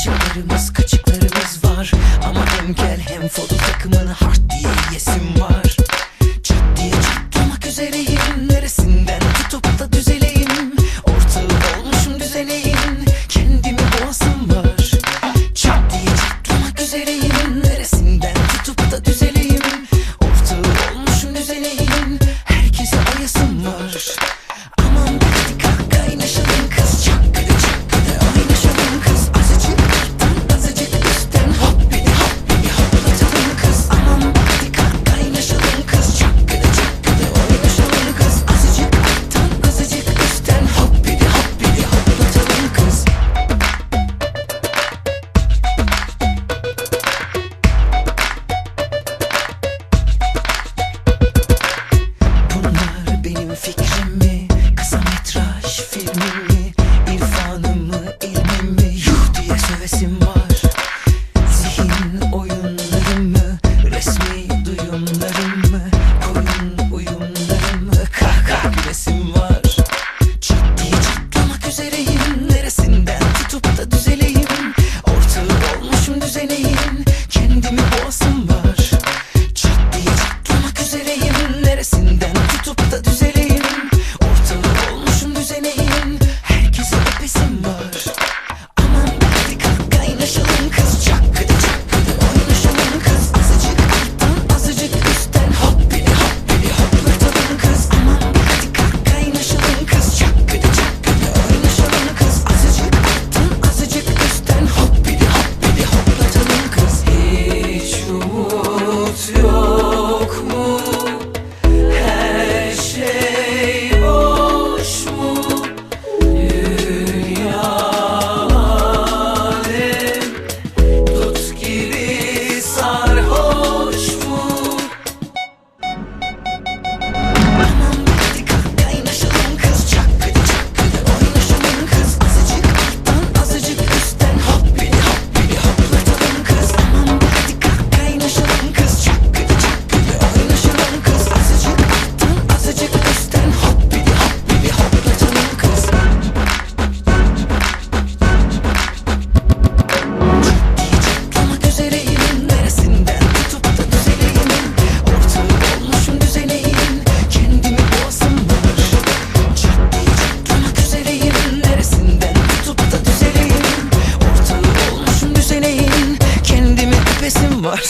Açıklarımız kaçıklarımız var, ama hem gel hem foto takımını hard diye yesim var. Çat diye çatlamak üzereyim, neresinden tutup da düzeleyim. Ortağı olmuşum düzeneğin, kendimi boğasım var. Çat diye çatlamak üzereyim, neresinden tutup da düzeleyim. Ortağı olmuşum düzeneğin, herkese ayasım var. Aman hadi kalk kaynaşalım kız, çakkıdı çakkıdı oynaşalım kız. Azıcık alttan azıcık üstten hoppidi hoppidi hoplatalım kız. Aman hadi kalk kaynaşalım kız, çakkıdı çakkıdı oynaşalım kız. Azıcık alttan azıcık üstten hoppidi hoppidi hoplatalım kız. Bunlar benim fikrim mi? Kısa metraj filmim mi? İrfanım mı, ilmim mi? Yuh diye sövesim var. Zihin oyunlarım mı? Resmi duyumlarım mı? Koyun uyumlarım mı? Kahkaha gülesim var. Çat diye çatlamak üzereyim, neresinden tutup da düzeleyim. Ortağı olmuşum düzeneğin, kendimi boğasım var. Çat diye çatlamak üzereyim, neresinden tutup da düzeleyim. Ortağı olmuşum düzeneğin, herkese öpesim var. Aman hadi kalk kaynaşalım kız, çakkıdı çakkıdı oynaşalım kız. Azıcık alttan azıcık üstten hoppidi hoppidi hoplatalım kız. Aman hadi kalk kaynaşalım kız, çakkıdı çakkıdı oynaşalım kız. Azıcık alttan azıcık üstten hoppidi hoppidi hoplatalım kız. Hiç umut yok mu? Her şey boş mu? Dünya alem dut gibi sarhoş mu? Aman hadi kalk kaynaşalım kız, çakkıdı çakkıdı oynaşalım kız. Azıcık alttan azıcık üstten hoppidi hoppidi hoplatalım kız. Aman hadi kalk kaynaşalım kız, çakkıdı çakkıdı oynaşalım kız. Azıcık alttan azıcık üstten hoppidi hoppidi hoplatalım kız. Çatlamak üzereyim, neresinden tutup da düzeleyim. Ortağı olmuşum düzeneğin, kendimi boğasım var. Çatlamak üzereyim, neresinden tutup da düzeleyim. Ortağı olmuşum düzeneğin, kendimi öpesim var.